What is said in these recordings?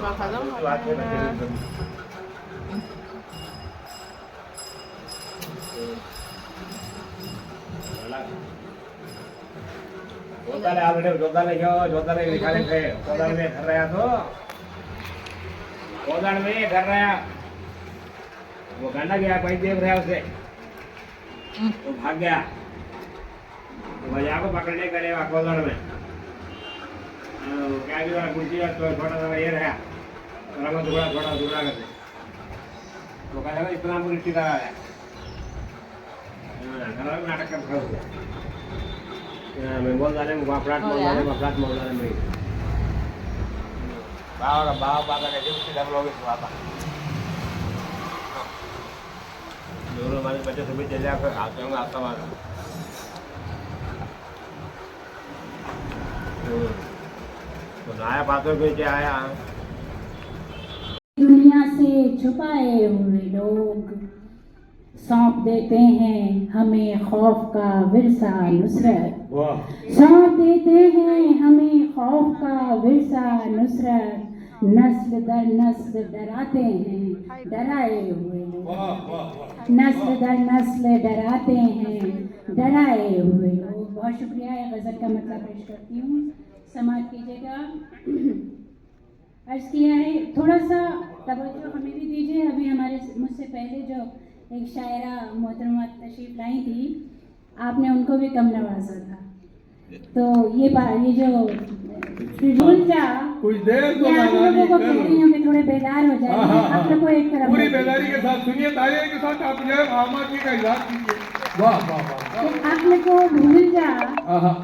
वो गाना गया भाई देव रहा उसे तो भाग गया तो भैया को पकड़ने के लिए कोदड़ में क्या भी वाला कुर्सी तो छोटा सा ये रहा थोड़ा टुकड़ा करते तो कहा इतना मुझे रिश्तेदार आया नाटक कर खड़ा हो गया मैं बोल डाले फ्लैट मोल डाले में बाबा का कैसे उसके डबल हो गए बाबा दोनों हमारे बच्चे सुबह चले आकर आते होंगे आता वाला तो नया बातों पे क्या आया दुनिया से छुपाए हुए लोग सौंप देते हैं हमें खौफ का विरसा नुसरत सौंप देते हैं हमें खौफ का विरसा नुसरत नस्ल दर नस्ल डराते हैं डराए हुए लोग नस्ल दर नस्ल डराते हैं डराए हुए लोग। बहुत शुक्रिया। ये गज़ल का मतलब पेश करती हूँ, समाप्त कीजिएगा। अर्ज़ किया है, थोड़ा सा तवज्जो हमें भी दीजिए। अभी हमारे मुझसे पहले जो एक शायरा मोहतरमा तशरीफ़ लाई थी, आपने उनको भी कम नवाजा था। तो ये जो कुछ देर तो आप लोगों को कह रही हूँ कि थोड़े बेदार हो जाए। आप लोग को एक तरफ पूरी बेदारी के साथ सुनिए, तालियों के साथ आप जो है आमाद जी का इजहार कीजिए। वाह वाह वाह। आपने को भूल जा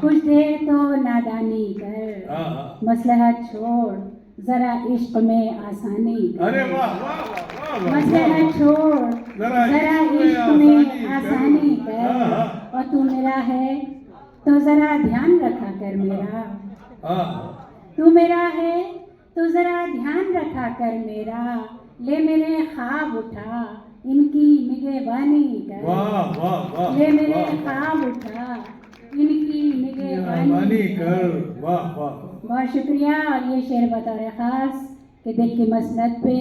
कुछ देर तो नादानी कर, मसलहत छोड़ जरा इश्क में आसानी कर। अरे वाह वाह वाह। मसलहत छोड़ जरा इश्क में आसानी कर, और तू मेरा है तो जरा ध्यान रखा कर मेरा। तू मेरा है तो जरा ध्यान रखा कर मेरा, ले मेरे ख्वाब उठा इनकी निगहबानी कर। ले मेरे ख्वाब उठा इनकी निगहबानी कर। वाह वाह। बहुत शुक्रिया। और ये शेर बतौर खास कि दिल की मसनद पे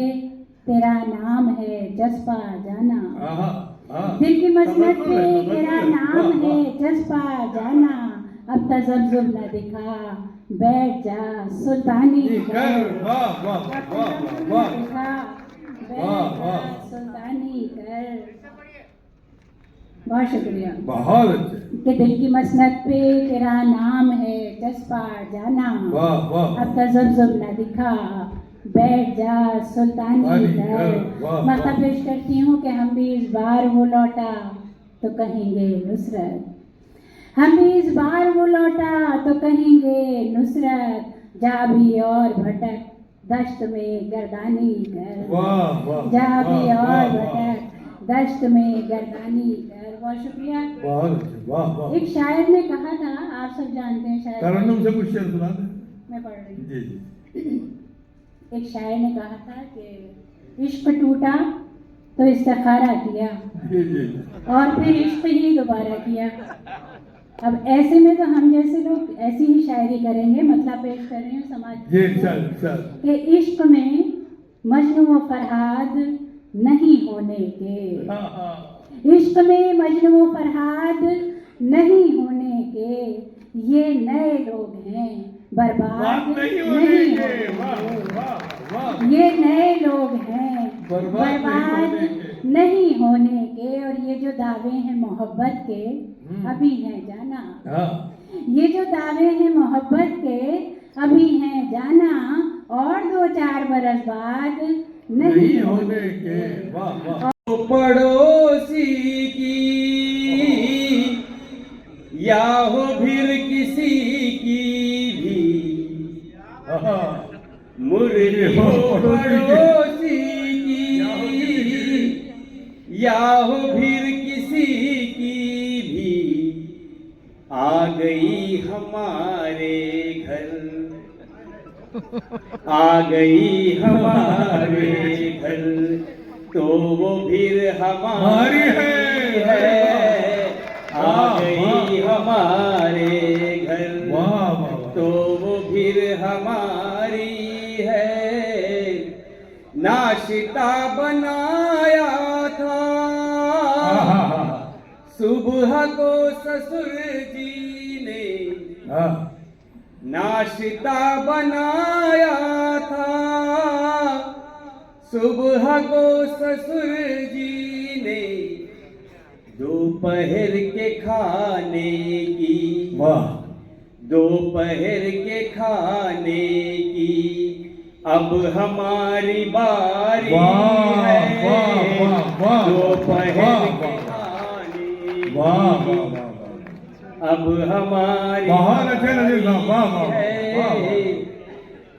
तेरा नाम है जज्बा जाना, दिल की मसनद पे तेरा नाम है जज्बा जाना, अब तज़ब्ज़ुब न दिखा बैठ जा सुल्तानी कर। सुल्तानी कर। बहुत शुक्रिया। बहुत अच्छे। कि दिल की मसनद पे तेरा नाम है जज्बा जाना, अब तज़ब्ज़ुब न दिखा बैठ जा सुल्तानी कर। मौका पेश करती हूँ कि हम भी इस बार वो लौटा तो कहेंगे नुसरत, हम भी इस बार वो लौटा तो कहेंगे नुसरत, जा भी और भटक दश्त में गर्दानी कर। जा भी और भटक दश्त में गर्दानी कर। बहुत शुक्रिया। एक शायर ने कहा था, आप सब जानते हैं शायद, तरन्नुम से कुछ शेर सुना दें। मैं पढ़ रही हूँ। जी। एक शायर ने कहा था कि इश्क टूटा तो इस्तिखारा किया और फिर इश्क ही दोबारा किया। अब ऐसे में तो हम जैसे लोग ऐसी ही शायरी करेंगे। मतलब पेश कर रही हूँ समाज के इश्क में मजनू व फरहाद नहीं होने के, इश्क में मजनू व फरहाद नहीं होने के, ये नए लोग हैं बर्बाद नहीं होने के। ये नए लोग हैं बर्बाद नहीं होने के। और ये जो दावे हैं मोहब्बत के अभी हैं जाना, ये जो दावे हैं मोहब्बत के अभी हैं जाना, और 2-4 बरस बाद नहीं होने के। पड़ोसी की या हो फिर किसी की भी मुर्गी हो, पड़ोसी की या हो फिर किसी की भी आ गई हमारे घर, आ गई हमारे घर तो वो फिर हमारी है। आ गई हमारे घर तो वो फिर हमारी है। नाश्ता बनाया था, सुबह को ससुर जी ने नाश्ता बनाया था, सुबह को ससुर जी ने दोपहर के खाने की, दोपहर के खाने की अब हमारी बारी है, दोपहर के खाने की अब हमारी है,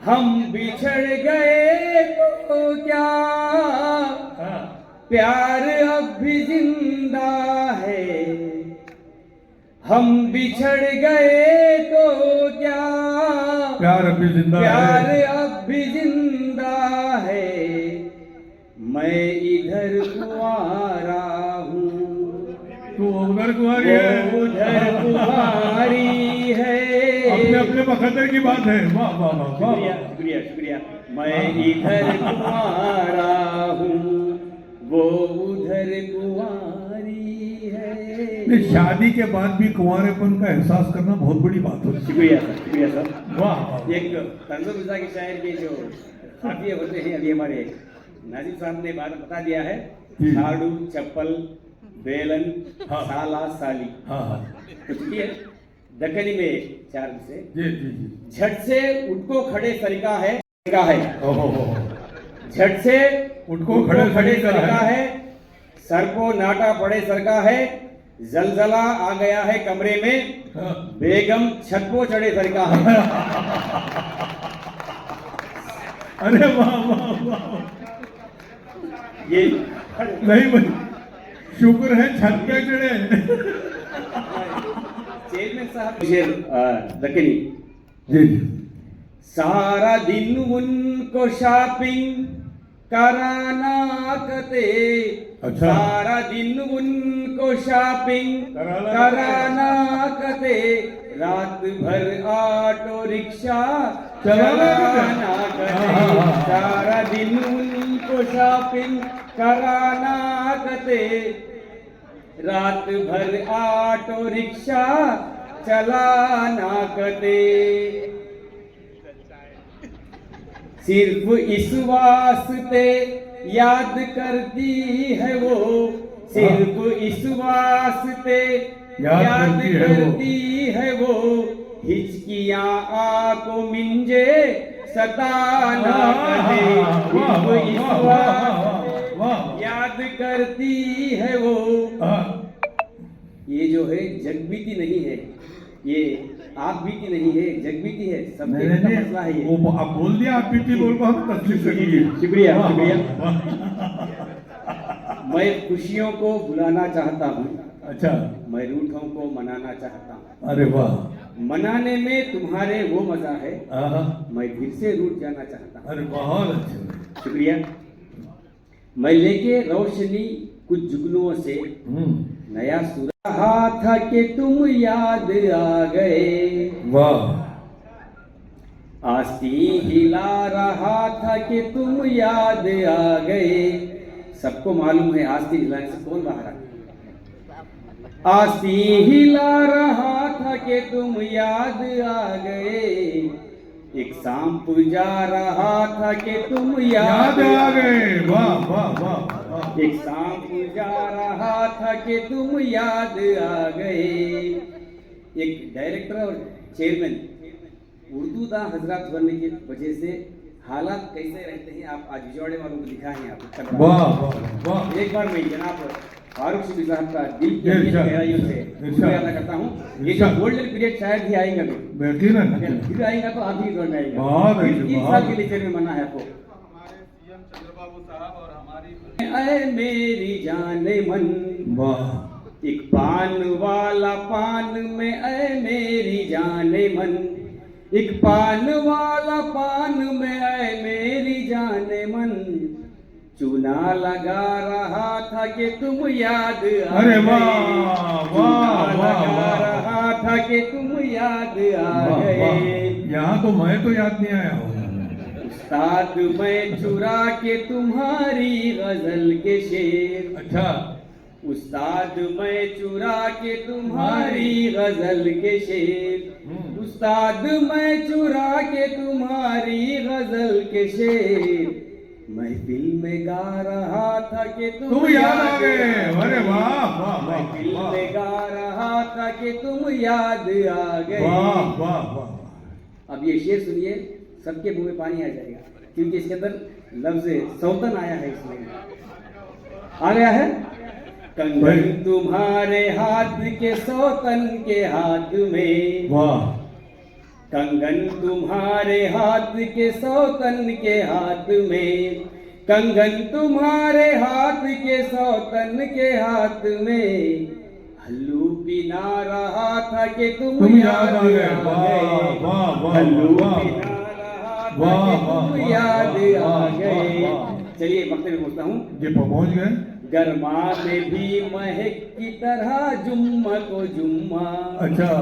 हम बिछड़ गए तो क्या प्यार अब भी जिंदा है, हम बिछड़ गए तो क्या प्यार अभी जिंदा प्यार है। अब भी जिंदा है, मैं इधर कुंवारा हूँ, तू उधर कुंवारी है, वो उधर कुंवारी है। अपने अपने बखतर की बात है। वाह वाह वाह शुक्रिया वाह। शुक्रिया शुक्रिया। मैं इधर कुंवारा हूँ, वो उधर कुंवारी है। नहीं, शादी के बाद भी कुंवारेपन का एहसास करना बहुत बड़ी बात होती है। शुक्रिया सर, शुक्रिया सर। वाह वाह। एक तंजुम मिर्जा के शायर के जो काफिये होते हैं, अभी हमारे नाजिम साहब ने बात बता दिया है। जी। झाड़ू, चप्पल, बेलन, हाँ। साला, साली, हाँ हाँ तो चलिए दक्कनी में चार से जी जी जी। झट से उठको खड़े सरिका है, सरिका है, ओहो हो। झट से उठको खड़े सरिका सरिका है, सर को नाटा पड़े सरका है, जलजला आ गया है कमरे में, हाँ। बेगम छत को चढ़े सरिका है। अरे वाह वाह वाह। ये नहीं भाई, शुक्र है छत पे चढ़े। चेयरमैन साहब शेर दक्कनी। जी जी। सारा दिन उनको शॉपिंग कराना कते, अच्छा। सारा दिन उनको शॉपिंग कराना कराना कते, रात भर ऑटो रिक्शा चलाना चलाना कते। कते, सारा दिन उनको शॉपिंग कराना कते, रात भर ऑटो रिक्शा चलाना कते। सिर्फ इस वास्ते याद करती है वो, सिर्फ इस वास्ते याद करती है वो, हिचकियां आको मिंजे सताना कते, सिर्फ इस वास्ते याद करती है वो। ये जो है जगबीती नहीं है, ये आप बीती नहीं है, जगबीती है, सबके का मसला है ये। वो आप बोल दिया, आप पीती बोल को हम तस्लीम करेंगे। शुक्रिया वाह, शुक्रिया। वाह। मैं खुशियों को भुलाना चाहता हूँ, अच्छा। मैं रूठों को मनाना चाहता हूँ, अरे वाह। मनाने में तुम्हारे वो मजा है, आहा। मैं फिर से रूठ जाना चाहता हूँ। अरे बहुत अच्छे। शुक्रिया। मैं लेके रोशनी कुछ जुगनुओं से नया सूरज रहा था कि तुम याद आ गए, वाह। आस्तीन हिला रहा था कि तुम याद आ गए। सबको मालूम है आस्तीन हिलाने से कौन बाहर आ गया। आस्तीन हिला रहा था कि तुम याद आ गए, एक सांप जा रहा था कि तुम याद आ गए। वाह वाह वाह। एक सांप जा रहा था कि तुम याद आ गए। एक डायरेक्टर और चेयरमैन उर्दू दा हजरत बनने की वजह से हालात कैसे रहते हैं आप आज विजयवाड़े वालों को दिखा है आप। वाह वाह वाह। एक बार मैं जनाब फारूक सिद्दीकी साहब का दिल की इरशाद, गहराइयों से इरशाद। शुक्रिया अदा करता हूँ। ये जो गोल्डन पीरियड शायद ही आएगा भी, यकीनन। अगर फिर आएगा तो आप ही दौड़ में आएगा। बहुत अच्छे, फिर 3 बहुत साल के लिए चेयरमैन बनना है आपको। ऐ मेरी जाने मन, वाह। एक पान वाला पान में ऐ मेरी जाने मन, एक पान वाला पान में ऐ मेरी जाने मन, चूना लगा रहा था कि तुम याद आ अरे गए। वाह, चूना वाह, वाह, लगा वाह। रहा था कि तुम याद आ वाह, वाह। गए। यहाँ तो मैं तो याद नहीं आया हूँ। उस्ताद मैं चुरा के तुम्हारी गजल के शेर, अच्छा उस्ताद मैं चुरा के तुम्हारी गजल के शेर, उस्ताद मैं चुरा के तुम्हारी गजल के शेर, महफिल में गा रहा था कि तुम याद आ गए। अरे वाह वाह महफिल वाह में गा रहा था कि तुम याद आ गए। वाह वाह वाह। अब ये शेर सुनिए, सबके मुंह में पानी आ जाएगा, क्योंकि इसके अंदर लफ्ज सौतन आया है, इसमें आ गया है। कंगन तुम्हारे हाथ के सौतन के हाथ में, वाह। कंगन तुम्हारे हाथ के सौतन के हाथ में, कंगन तुम्हारे हाथ के सौतन के हाथ में, हल्लू पिना रहा था कि तुम याद आ गए। हल्लू पिना रहा था कि तुम याद आ गए। चलिए वक्त में पहुंचता हूँ। ये पहुंच गए। गरमा में भी महक की तरह जुम्मा को जुम्मा, अच्छा।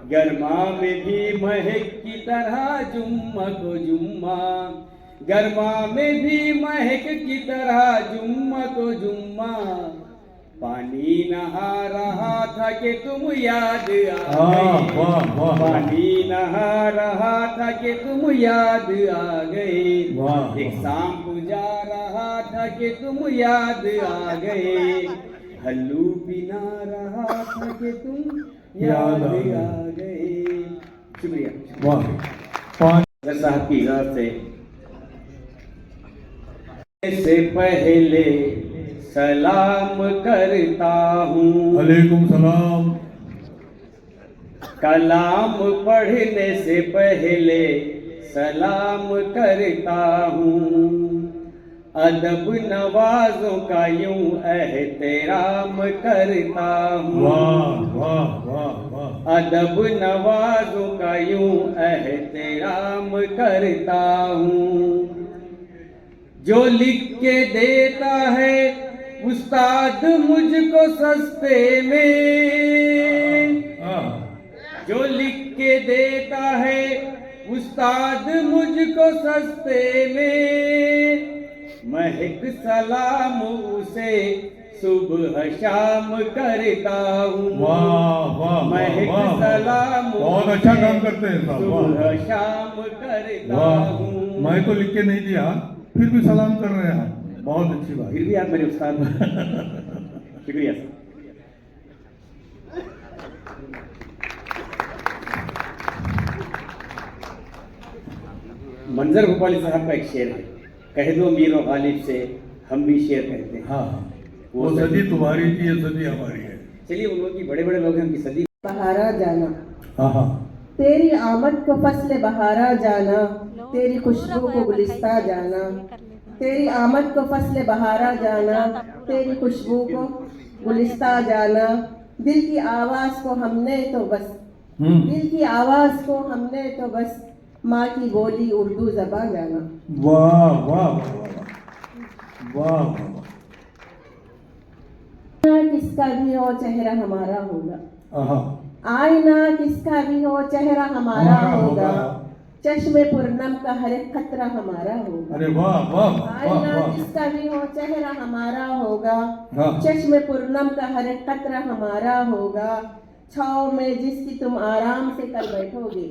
गरमा में भी महक की तरह जुम्मा को जुम्मा, गरमा में भी महक की तरह जुम्मा को जुम्मा, पानी नहा रहा था कि तुम याद आ गए। पानी नहा रहा था कि तुम याद आ गए। एक शाम पुजा रहा था कि तुम याद आ गए। हल्लू पिना रहा था कि तुम याद आ गए। शुक्रिया। वाह। साहब की इजाजत से पहले सलाम करता हूँ। अलैकुम सलाम। कलाम पढ़ने से पहले सलाम करता हूँ। अदब नवाजों का यूं एहतराम करता हूँ। वाह वाह वाह वाह। अदब नवाजों का यूं एहतराम करता हूँ। जो लिख के देता है उस्ताद मुझको सस्ते में, जो लिख के देता है उस्ताद मुझको सस्ते में, महक सलाम उसे सुबह शाम करता हूँ। वाह वाह। महक सलाम बहुत अच्छा काम करते हैं साहब। सुबह शाम करता हूँ। मैं तो लिख के नहीं दिया, फिर भी सलाम कर रहे हैं आप, बहुत अच्छी बात। फिर भी आप मेरे उस्ताद शुक्रिया सर। मंजर भोपाली साहब का एक शेर है, कह दो मीर और गालिब से हम भी शेर कहते हैं। हाँ, वो सदी तुम्हारी थी, ये सदी हमारी है। चलिए उन लोगों की बड़े बड़े लोग हैं, उनकी सदी। बहारा जाना, हाँ। तेरी आमद को फसले बहारा जाना, तेरी खुशबू को गुलिस्ता जाना, तेरी आमद को फसले बहारा जाना, तेरी खुशबू को गुलिस्ता जाना, दिल की आवाज को हमने तो बस, दिल की आवाज को हमने तो बस, माँ की बोली उर्दू ज़बान जाना। वाह वाह वाह वाह। किसका भी हो चेहरा हमारा होगा, हाँ। आईना किसका भी हो चेहरा हमारा होगा, चश्मे पूर्णम का हर एक खतरा हमारा होगा। अरे वाह वाह। आईना किसका भी हो चेहरा हमारा होगा, चश्मे पूर्णम का हर एक खतरा हमारा होगा, छाव में जिसकी तुम आराम से कल बैठोगे,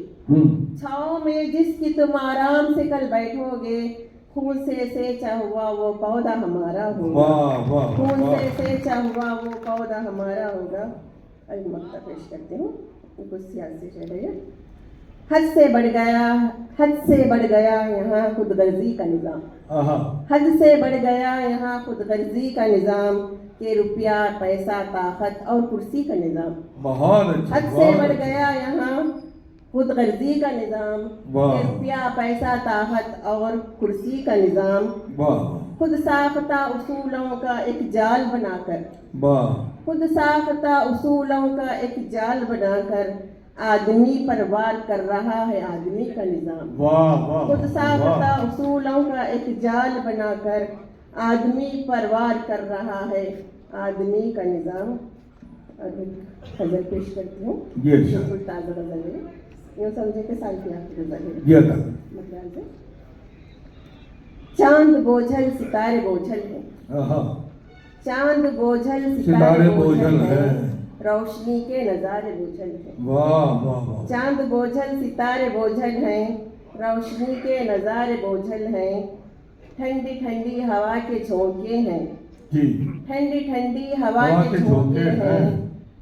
छाव में जिसकी तुम आराम से कल बैठोगे, खून से सेंचा हुआ वो पौधा हमारा होगा। खून से सेंचा हुआ वो पौधा हमारा होगा। एक मक्ता पेश करती हूँ, कुछ सियासी शेर है। हद से बढ़ गया, हद से बढ़ गया यहाँ खुदगर्जी का निज़ाम, हद से बढ़ गया यहाँ खुदगर्जी का निज़ाम, के रुपया पैसा ताकत और कुर्सी का निज़ाम। बहुत अच्छा। हद से बढ़ गया यहाँ खुदगर्जी का निज़ाम, के रुपया पैसा ताकत और कुर्सी का निज़ाम, खुद साख्ता उसूलों का एक जाल बनाकर, खुद साख्ता उसूलों का एक जाल बनाकर, आदमी पर वार कर रहा है आदमी का निज़ाम। खुद साख्ता उसूलों का एक जाल बनाकर, आदमी पर वार कर रहा है आदमी का निज़ाम। गजल पेश करती हूँ, बिल्कुल ताज़ा गजल है, यूँ समझे कि साल की आखिरी गजल है। मतलब चांद बोझल सितारे बोझल है, हाँ, चांद बोझल सितारे बोझल है, रोशनी के नजारे बोझल है। वाह वाह वाह, चांद बोझल सितारे बोझल हैं, रोशनी के नजारे बोझल हैं, ठंडी ठंडी हवा के झोंके हैं, जी, ठंडी ठंडी हवा के झोंके हैं,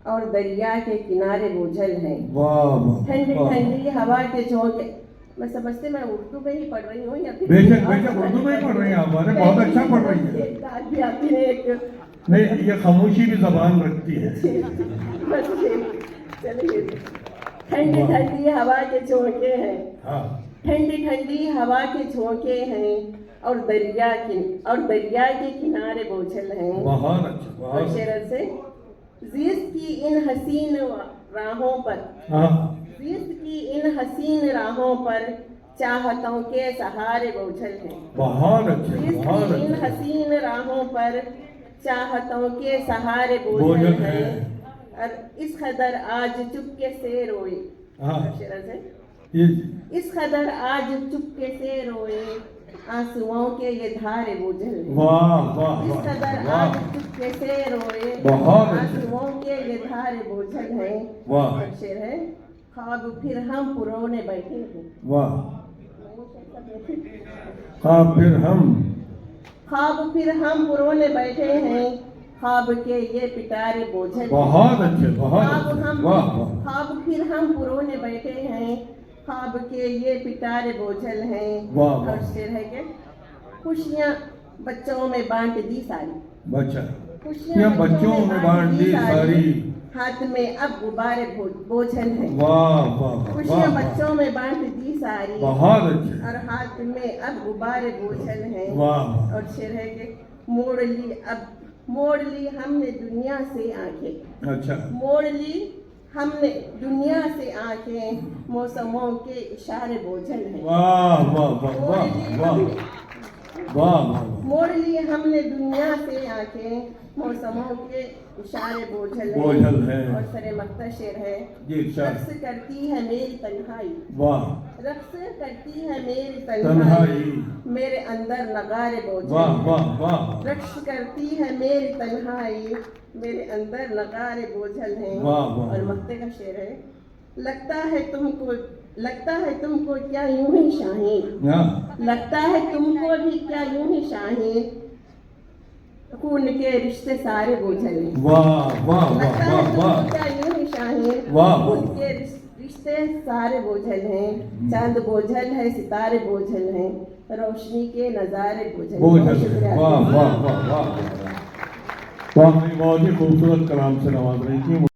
और दरिया के किनारे बोझल हैं। वाह वाह, ठंडी वाह। ठंडी हवा के झोंके, मैं समझती मैं उर्दू में ही पढ़ रही हूँ या फिर बेशक बेशक उर्दू में ही पढ़ रही हैं आप, अरे बहुत अच्छा पढ़ रही हैं। एक बात भी आती है एक नहीं, ये खामोशी भी जबान रखती है। बस चलिए, ठंडी ठंडी हवा के झोंके हैं, हाँ, ठंडी ठंडी हवा के झोंके हैं, और दरिया के किनारे बोझल हैं। बहुत अच्छा, और बहुत शेर से जिस्म की इन हसीन राहों पर, हाँ, जिस्म की इन हसीन राहों पर चाहतों के सहारे बोझल हैं। बहुत अच्छे, जिस्म बहुत की इन अच्छे, हसीन राहों पर चाहतों के सहारे बोझल बोझल हैं, हैं। और इस कदर आज चुपके से रोए। हाँ, शेर से ये इस कदर आज चुपके से रोए, आंसुओं के ये धारे बोझल हैं। वाह वाह इस कदर वाह, आज चुपके से रोए, बहुत अच्छे। आंसुओं के ये धारे बोझल हैं। वाह। और शेर है, ख्वाब फिर हम पुरोने बैठे हैं। वाह, हाँ, फिर हम ख्वाब फिर हम पुरोने बैठे हैं, ख्वाब के ये पिटारे बोझल हैं। बहुत अच्छे, बहुत ख्वाब अच्छे, हम वाह वाह, ख्वाब फिर हम पुरोने बैठे हैं, ख्वाब के ये पिटारे बोझल हैं। वाह, वाह। और शेर है कि खुशियाँ बच्चों में बांट दी सारी, बच्चा खुशियाँ ये बच्चों में बांट दी सारी, हाथ में अब गुब्बारे बोझल हैं। वाह वाह वाह, खुशियाँ वाह, बच्चों में बांट दी सारी, बहुत अच्छे, और हाथ में अब गुब्बारे बोझल हैं। वाह, और शेर है कि मोड़ ली हमने दुनिया से आंखें, अच्छा, मोड़ ली हमने दुनिया से आंखें, मौसमों के इशारे बोझल हैं। वाह वाह वाह मोड़ वाह ली वाह हमने- वाह वाह, मोड़ ली हमने दुनिया से आंखें, मौसमों के इशारे बोझल बोझल हैं। और सरे मक्ता शेर है, जी, इरशाद। रक्स करती है मेरी तन्हाई, वाह, रक्स करती है मेरी तन्हाई, तन्हाई, मेरे अंदर नगारे बोझल वाह हैं। वाह वाह, रक्स करती है मेरी तन्हाई, मेरे अंदर नगारे बोझल हैं। वाह, वाह। और मक्ते का शेर है, लगता है तुमको क्या यूं ही शाहीन, हाँ, लगता है तुमको भी क्या यूं ही शाहीन, खून के रिश्ते सारे बोझल हैं। वाह वाह लगता वाह है वाह, तुमको क्या यूं ही शाहीन, वाह, खून वाह। के रिश्ते सारे बोझल हैं। चांद बोझल है, सितारे बोझल हैं, रोशनी के नजारे बोझल हैं। बोझल बहुत है, शुक्रिया। वाह वाह वाह वाह, वाह, बहुत ही खूबसूरत कलाम से नवाज रही थी।